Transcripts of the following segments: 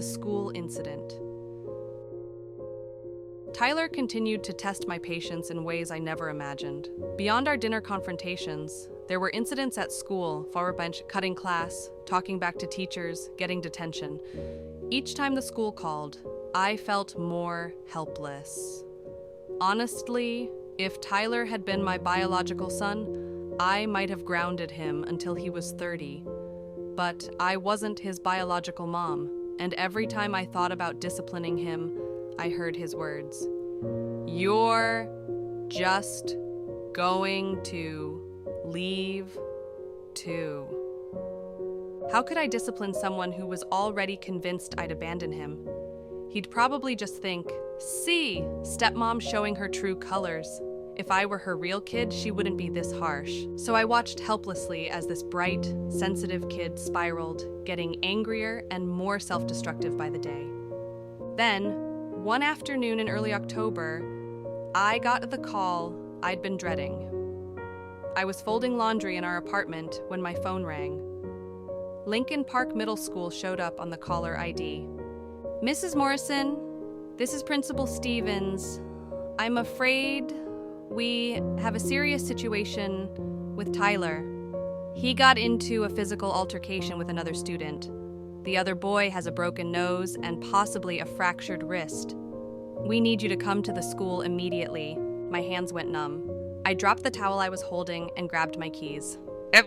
the school incident. Tyler continued to test my patience in ways I never imagined. Beyond our dinner confrontations, there were incidents at school, forward bench, cutting class, talking back to teachers, getting detention. Each time the school called, I felt more helpless. Honestly, if Tyler had been my biological son, I might have grounded him until he was 30. But I wasn't his biological mom, and every time I thought about disciplining him, I heard his words. You're just going to leave too. How could I discipline someone who was already convinced I'd abandon him? He'd probably just think, see, stepmom showing her true colors. If I were her real kid, she wouldn't be this harsh. So I watched helplessly as this bright, sensitive kid spiraled, getting angrier and more self-destructive by the day. Then, one afternoon in early October, I got the call I'd been dreading. I was folding laundry in our apartment when my phone rang. Lincoln Park Middle School showed up on the caller ID. Mrs. Morrison, this is Principal Stevens. I'm afraid we have a serious situation with Tyler. He got into a physical altercation with another student. The other boy has a broken nose and possibly a fractured wrist. We need you to come to the school immediately. My hands went numb. I dropped the towel I was holding and grabbed my keys.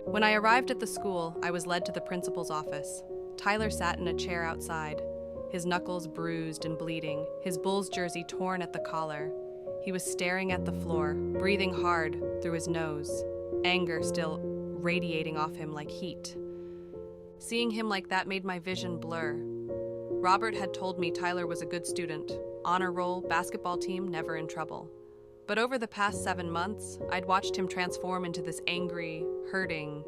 When I arrived at the school, I was led to the principal's office. Tyler sat in a chair outside, his knuckles bruised and bleeding, his Bulls jersey torn at the collar. He was staring at the floor, breathing hard through his nose, anger still radiating off him like heat. Seeing him like that made my vision blur. Robert had told me Tyler was a good student, honor roll, basketball team, never in trouble. But over the past 7 months, I'd watched him transform into this angry, hurting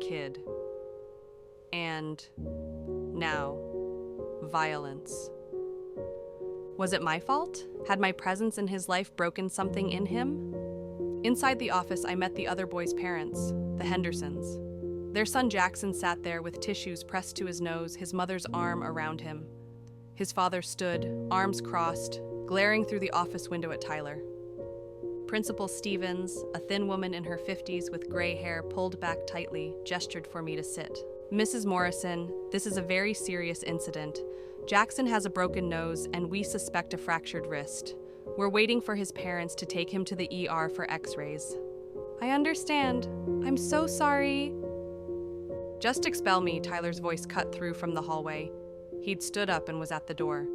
kid. And now, violence. Was it my fault? Had my presence in his life broken something in him? Inside the office, I met the other boy's parents, the Hendersons. Their son Jackson sat there with tissues pressed to his nose, his mother's arm around him. His father stood, arms crossed, glaring through the office window at Tyler. Principal Stevens, a thin woman in her 50s with gray hair pulled back tightly, gestured for me to sit. Mrs. Morrison, this is a very serious incident. Jackson has a broken nose and we suspect a fractured wrist. We're waiting for his parents to take him to the ER for x-rays. I understand. I'm so sorry. Just expel me, Tyler's voice cut through from the hallway. He'd stood up and was at the door.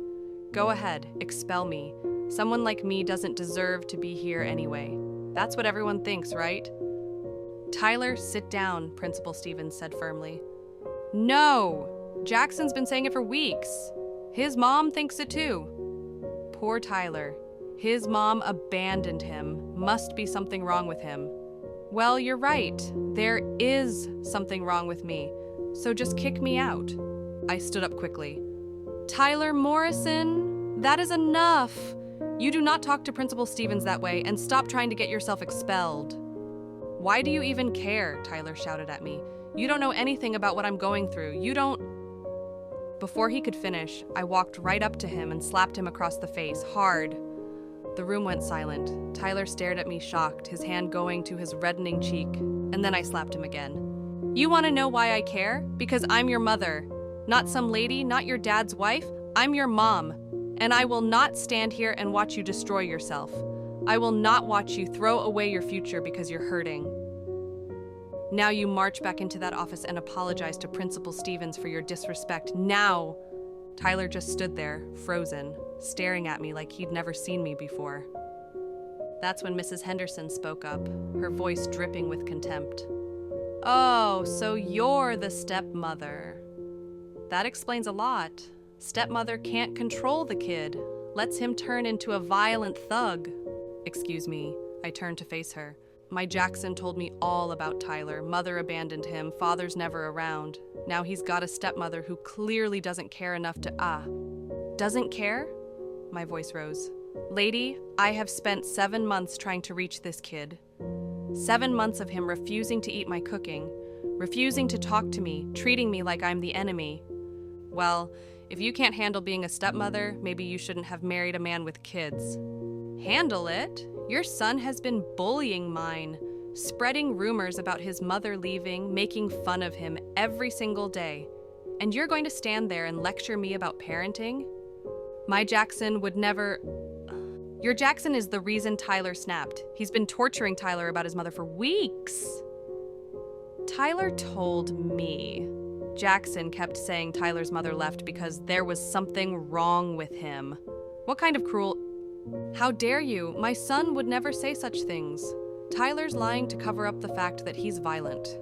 Go ahead, expel me. Someone like me doesn't deserve to be here anyway. That's what everyone thinks, right? Tyler, sit down, Principal Stevens said firmly. No! Jackson's been saying it for weeks. His mom thinks it too. Poor Tyler. His mom abandoned him. Must be something wrong with him. Well, you're right. There is something wrong with me. So just kick me out. I stood up quickly. Tyler Morrison, that is enough. You do not talk to Principal Stevens that way and stop trying to get yourself expelled. Why do you even care? Tyler shouted at me. You don't know anything about what I'm going through. You don't... Before he could finish, I walked right up to him and slapped him across the face, hard. The room went silent. Tyler stared at me shocked, his hand going to his reddening cheek, and then I slapped him again. You want to know why I care? Because I'm your mother. Not some lady, not your dad's wife. I'm your mom. And I will not stand here and watch you destroy yourself. I will not watch you throw away your future because you're hurting. Now you march back into that office and apologize to Principal Stevens for your disrespect. Now! Tyler just stood there, frozen, staring at me like he'd never seen me before. That's when Mrs. Henderson spoke up, her voice dripping with contempt. Oh, so you're the stepmother. That explains a lot. Stepmother can't control the kid, lets him turn into a violent thug. Excuse me, I turned to face her. My Jackson told me all about Tyler. Mother abandoned him, father's never around. Now he's got a stepmother who clearly doesn't care enough to, Doesn't care? My voice rose. Lady, I have spent 7 months trying to reach this kid. 7 months of him refusing to eat my cooking, refusing to talk to me, treating me like I'm the enemy. Well, If you can't handle being a stepmother, maybe you shouldn't have married a man with kids. Handle it? Your son has been bullying mine, spreading rumors about his mother leaving, making fun of him every single day. And you're going to stand there and lecture me about parenting? My Jackson would never... Your Jackson is the reason Tyler snapped. He's been torturing Tyler about his mother for weeks. Tyler told me. Jackson kept saying Tyler's mother left because there was something wrong with him. What kind of cruel... How dare you? My son would never say such things. Tyler's lying to cover up the fact that he's violent.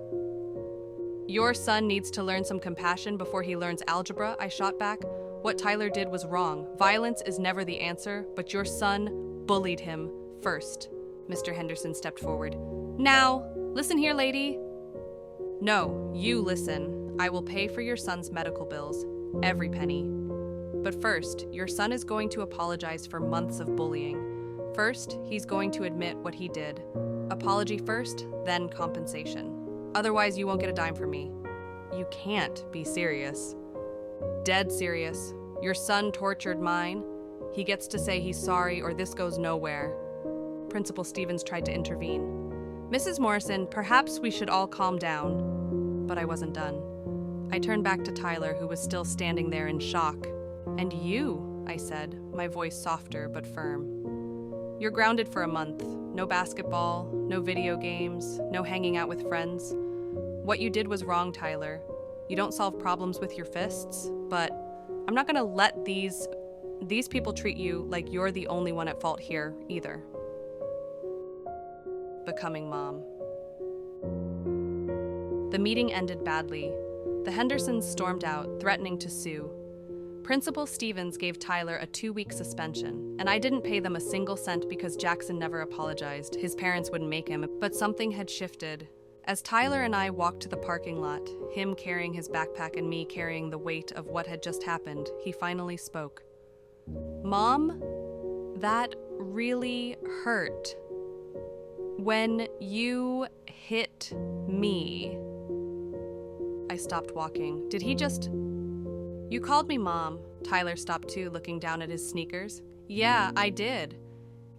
Your son needs to learn some compassion before he learns algebra, I shot back. What Tyler did was wrong. Violence is never the answer, but your son bullied him first. Mr. Henderson stepped forward. Now, listen here, lady. No, you listen. I will pay for your son's medical bills, every penny. But first, your son is going to apologize for months of bullying. First, he's going to admit what he did. Apology first, then compensation. Otherwise, you won't get a dime from me. You can't be serious. Dead serious. Your son tortured mine. He gets to say he's sorry or this goes nowhere. Principal Stevens tried to intervene. Mrs. Morrison, perhaps we should all calm down. But I wasn't done. I turned back to Tyler, who was still standing there in shock. And you, I said, my voice softer but firm. You're grounded for a month. No basketball, no video games, no hanging out with friends. What you did was wrong, Tyler. You don't solve problems with your fists, but I'm not gonna let these people treat you like you're the only one at fault here, either. Becoming mom. The meeting ended badly. The Hendersons stormed out, threatening to sue. Principal Stevens gave Tyler a 2-week suspension, and I didn't pay them a single cent because Jackson never apologized. His parents wouldn't make him, but something had shifted. As Tyler and I walked to the parking lot, him carrying his backpack and me carrying the weight of what had just happened, he finally spoke. Mom, that really hurt. When you hit me. I stopped walking. Did he just... You called me Mom. Tyler stopped too, looking down at his sneakers. Yeah, I did.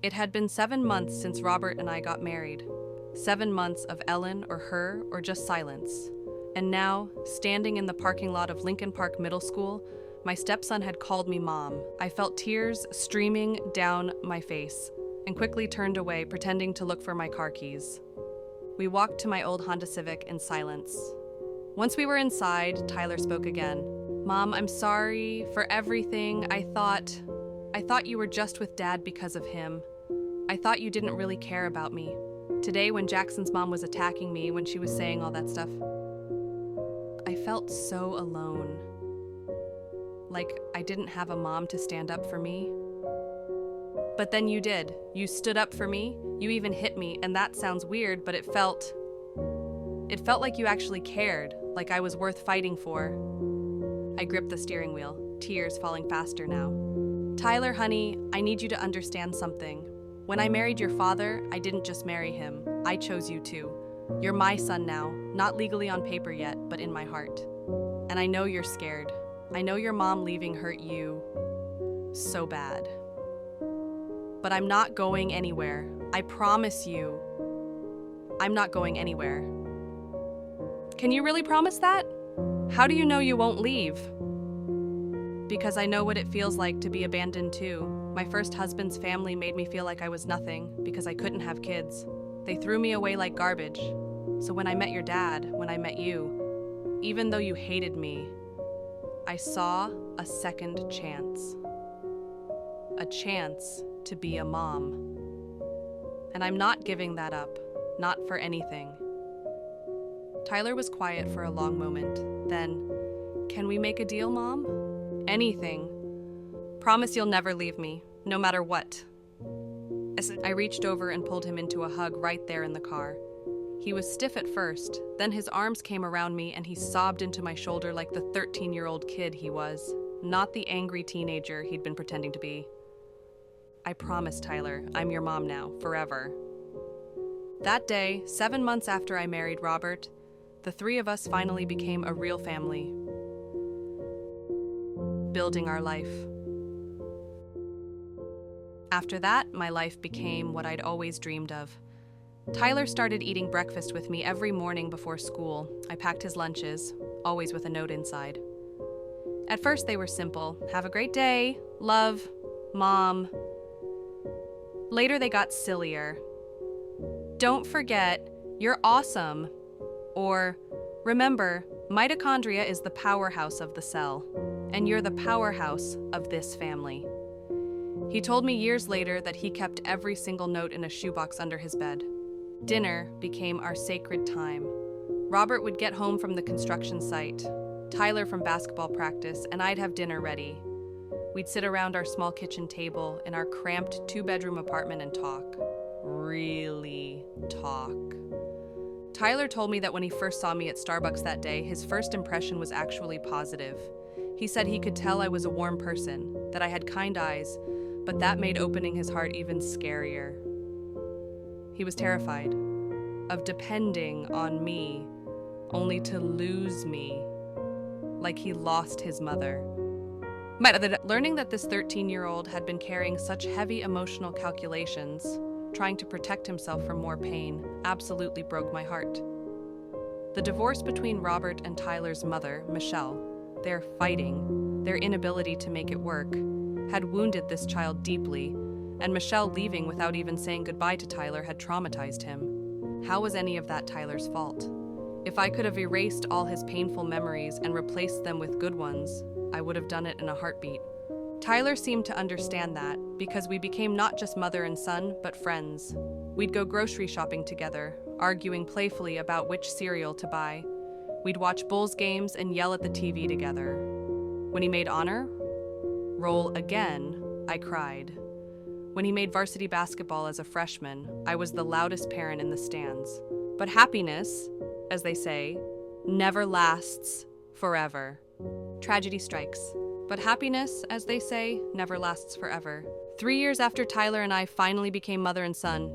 It had been 7 months since Robert and I got married. 7 months of Ellen or her or just silence. And now, standing in the parking lot of Lincoln Park Middle School, my stepson had called me Mom. I felt tears streaming down my face and quickly turned away, pretending to look for my car keys. We walked to my old Honda Civic in silence. Once we were inside, Tyler spoke again. Mom, I'm sorry for everything. I thought you were just with Dad because of him. I thought you didn't really care about me. Today, when Jackson's mom was attacking me, when she was saying all that stuff, I felt so alone. Like I didn't have a mom to stand up for me. But then you did. You stood up for me. You even hit me, and that sounds weird, but it felt like you actually cared, like I was worth fighting for. I gripped the steering wheel, tears falling faster now. Tyler, honey, I need you to understand something. When I married your father, I didn't just marry him. I chose you too. You're my son now, not legally on paper yet, but in my heart. And I know you're scared. I know your mom leaving hurt you so bad. But I'm not going anywhere. I promise you. I'm not going anywhere. Can you really promise that? How do you know you won't leave? Because I know what it feels like to be abandoned too. My first husband's family made me feel like I was nothing because I couldn't have kids. They threw me away like garbage. So when I met your dad, when I met you, even though you hated me, I saw a second chance. A chance to be a mom. And I'm not giving that up, not for anything. Tyler was quiet for a long moment. Then, can we make a deal, Mom? Anything. Promise you'll never leave me, no matter what. I reached over and pulled him into a hug right there in the car. He was stiff at first, then his arms came around me and he sobbed into my shoulder like the 13-year-old kid he was, not the angry teenager he'd been pretending to be. I promise, Tyler, I'm your mom now, forever. That day, 7 months after I married Robert, the 3 of us finally became a real family. building our life. After that, my life became what I'd always dreamed of. Tyler started eating breakfast with me every morning before school. I packed his lunches, always with a note inside. At first, they were simple. Have a great day. Love. Mom. Later, they got sillier. Don't forget, you're awesome. Or, remember, mitochondria is the powerhouse of the cell, and you're the powerhouse of this family. He told me years later that he kept every single note in a shoebox under his bed. Dinner became our sacred time. Robert would get home from the construction site, Tyler from basketball practice, and I'd have dinner ready. We'd sit around our small kitchen table in our cramped two-bedroom apartment and talk. Really talk. Tyler told me that when he first saw me at Starbucks that day, his first impression was actually positive. He said he could tell I was a warm person, that I had kind eyes, but that made opening his heart even scarier. He was terrified of depending on me, only to lose me, like he lost his mother. Learning that this 13-year-old had been carrying such heavy emotional calculations, trying to protect himself from more pain, absolutely broke my heart. The divorce between Robert and Tyler's mother, Michelle, their fighting, their inability to make it work, had wounded this child deeply, and Michelle leaving without even saying goodbye to Tyler had traumatized him. How was any of that Tyler's fault? If I could have erased all his painful memories and replaced them with good ones, I would have done it in a heartbeat. Tyler seemed to understand that, because we became not just mother and son, but friends. We'd go grocery shopping together, arguing playfully about which cereal to buy. We'd watch Bulls games and yell at the TV together. When he made honor roll again, I cried. When he made varsity basketball as a freshman, I was the loudest parent in the stands. But happiness, as they say, never lasts forever. Tragedy strikes. But happiness, as they say, never lasts forever. 3 years after Tyler and I finally became mother and son,